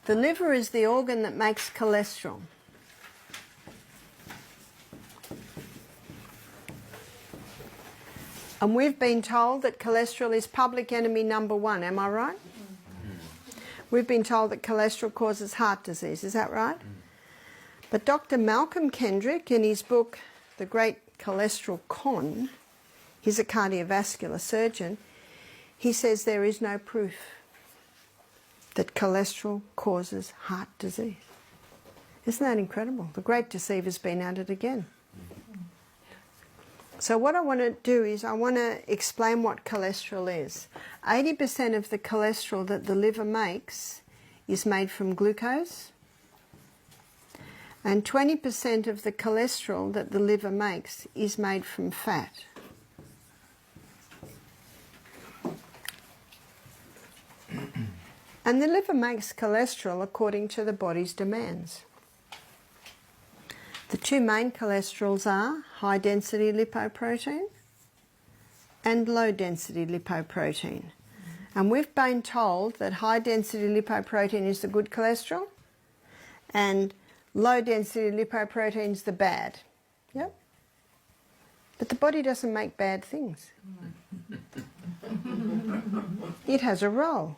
The liver is the organ that makes cholesterol. And we've been told that cholesterol is public enemy number one, am I right? We've been told that cholesterol causes heart disease, is that right? But Dr. Malcolm Kendrick, in his book, The Great Cholesterol Con, he's a cardiovascular surgeon, he says there is no proof that cholesterol causes heart disease. Isn't that incredible? The great deceiver's been at it again. So what I want to do is I want to explain what cholesterol is. 80% of the cholesterol that the liver makes is made from glucose, and 20% of the cholesterol that the liver makes is made from fat. And the liver makes cholesterol according to the body's demands. The two main cholesterols are high-density lipoprotein and low-density lipoprotein. And we've been told that high-density lipoprotein is the good cholesterol and low-density lipoprotein is the bad. Yep. But the body doesn't make bad things. It has a role.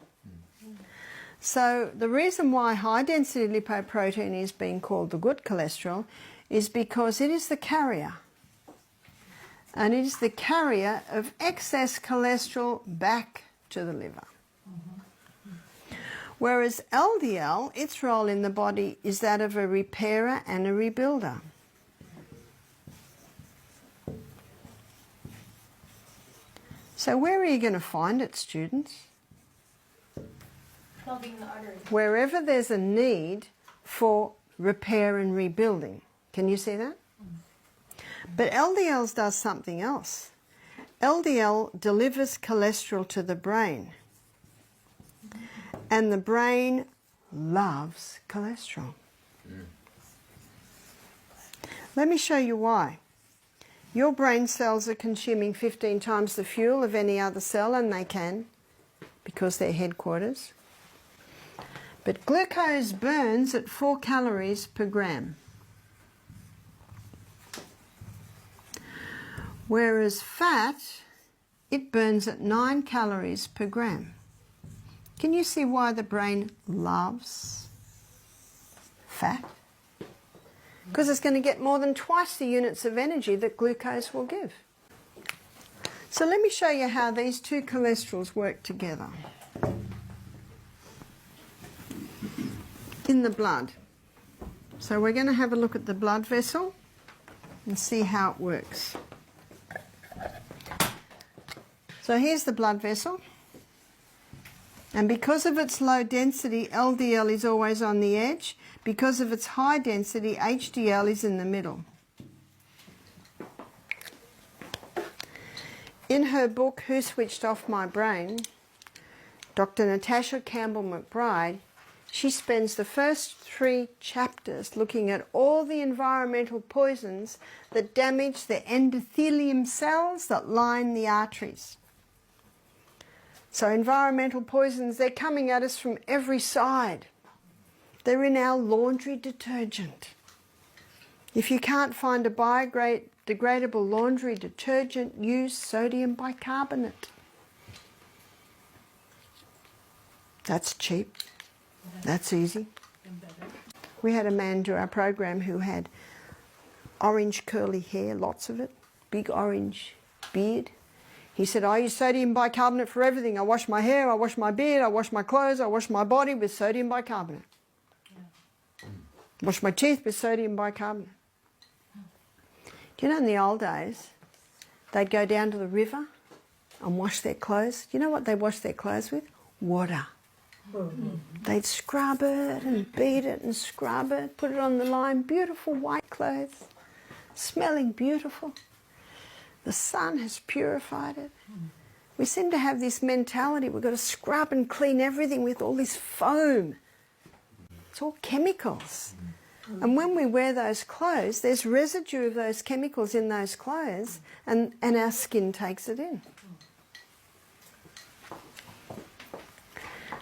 So the reason why high-density lipoprotein is being called the good cholesterol is because it is the carrier. And it is the carrier of excess cholesterol back to the liver. Whereas LDL, its role in the body is that of a repairer and a rebuilder. So where are you going to find it, students? Clogging the arteries. Wherever there's a need for repair and rebuilding. Can you see that? But LDL does something else. LDL delivers cholesterol to the brain. And the brain loves cholesterol. Let me show you why. Your brain cells are consuming 15 times the fuel of any other cell, and they can, because they're headquarters. But glucose burns at 4 calories per gram. Whereas fat, it burns at 9 calories per gram. Can you see why the brain loves fat? Because it's going to get more than twice the units of energy that glucose will give. So let me show you how these two cholesterols work together. In the blood. So we're going to have a look at the blood vessel and see how it works. So here's the blood vessel. And because of its low density, LDL is always on the edge. Because of its high density, HDL is in the middle. In her book, Who Switched Off My Brain, Dr. Natasha Campbell McBride, she spends the first 3 chapters looking at all the environmental poisons that damage the endothelium cells that line the arteries. So environmental poisons, they're coming at us from every side. They're in our laundry detergent. If you can't find a biodegradable laundry detergent, use sodium bicarbonate. That's cheap. That's easy. We had a man do our program who had orange curly hair, lots of it, big orange beard. He said, I use sodium bicarbonate for everything. I wash my hair, I wash my beard, I wash my clothes, I wash my body with sodium bicarbonate. Wash my teeth with sodium bicarbonate. Do you know in the old days, they'd go down to the river and wash their clothes. Do you know what they washed their clothes with? Water. They'd scrub it and beat it and scrub it, put it on the line, beautiful white clothes, smelling beautiful. The sun has purified it. We seem to have this mentality, we've got to scrub and clean everything with all this foam. It's all chemicals. And when we wear those clothes, there's residue of those chemicals in those clothes, and our skin takes it in.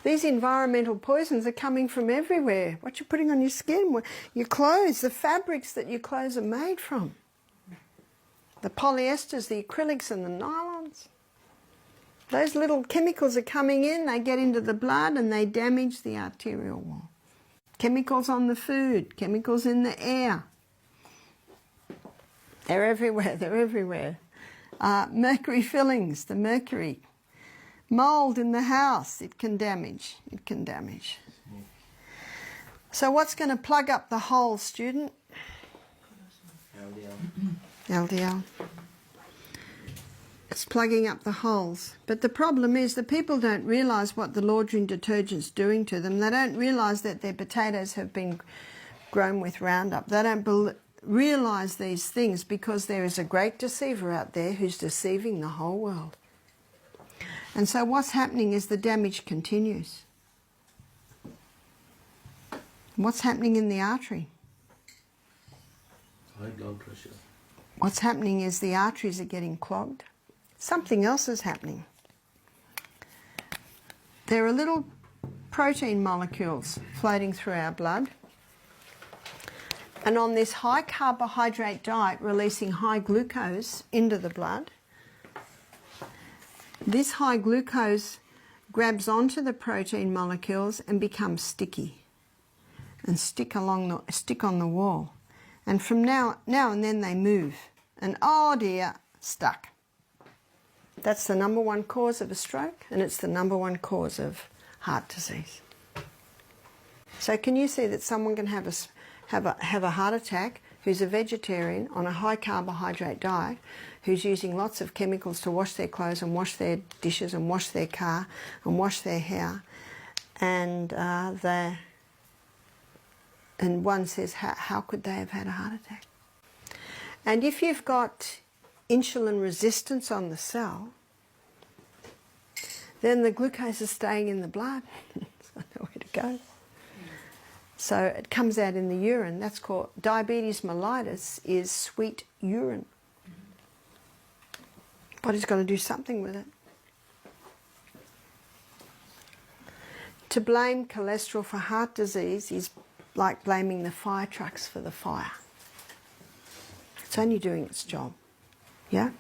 These environmental poisons are coming from everywhere. What you're putting on your skin, your clothes, the fabrics that your clothes are made from. The polyesters, the acrylics and the nylons. Those little chemicals are coming in, they get into the blood and they damage the arterial wall. Chemicals on the food, chemicals in the air. They're everywhere, they're everywhere. Mercury fillings, the mercury. Mould in the house, it can damage, it can damage. So what's going to plug up the holes, student? LDL. It's plugging up the holes. But the problem is the people don't realise what the laundry detergent's doing to them. They don't realise that their potatoes have been grown with Roundup. They don't realise these things because there is a great deceiver out there who's deceiving the whole world. And so what's happening is the damage continues. What's happening in the artery? High blood pressure. What's happening is the arteries are getting clogged. Something else is happening. There are little protein molecules floating through our blood. And on this high carbohydrate diet releasing high glucose into the blood, this high glucose grabs onto the protein molecules and becomes sticky and stick on the wall. And from now and then they move. And oh dear, stuck. That's the #1 cause of a stroke, and it's the #1 cause of heart disease. So can you see that someone can have a heart attack who's a vegetarian on a high carbohydrate diet, who's using lots of chemicals to wash their clothes and wash their dishes and wash their car and wash their hair, and one says, how could they have had a heart attack? And if you've got insulin resistance on the cell, then the glucose is staying in the blood. It's got nowhere to go. So it comes out in the urine. That's called diabetes mellitus, is sweet urine. Body's got to do something with it. To blame cholesterol for heart disease is like blaming the fire trucks for the fire. It's only doing its job. Yeah?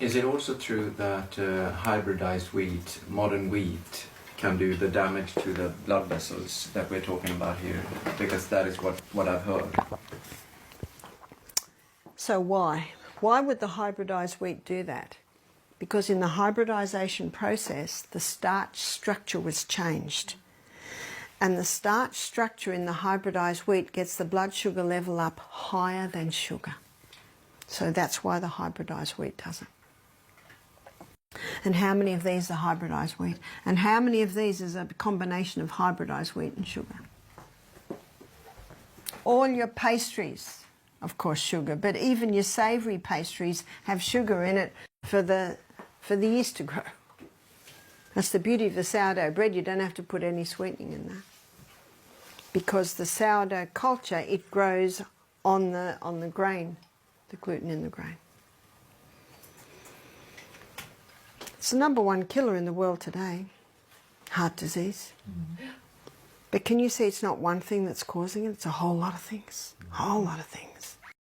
Is it also true that hybridized wheat, modern wheat, can do the damage to the blood vessels that we're talking about here? Because that is what I've heard. So why? Why would the hybridized wheat do that? Because in the hybridization process, the starch structure was changed. And the starch structure in the hybridized wheat gets the blood sugar level up higher than sugar. So that's why the hybridized wheat does it. And how many of these are hybridized wheat? And how many of these is a combination of hybridized wheat and sugar? All your pastries, of course, sugar, but even your savoury pastries have sugar in it for the yeast to grow. That's the beauty of the sourdough bread. You don't have to put any sweetening in that. Because the sourdough culture, it grows on the grain, the gluten in the grain. It's the #1 killer in the world today, heart disease. But can you see it's not one thing that's causing it? It's a whole lot of things. A whole lot of things.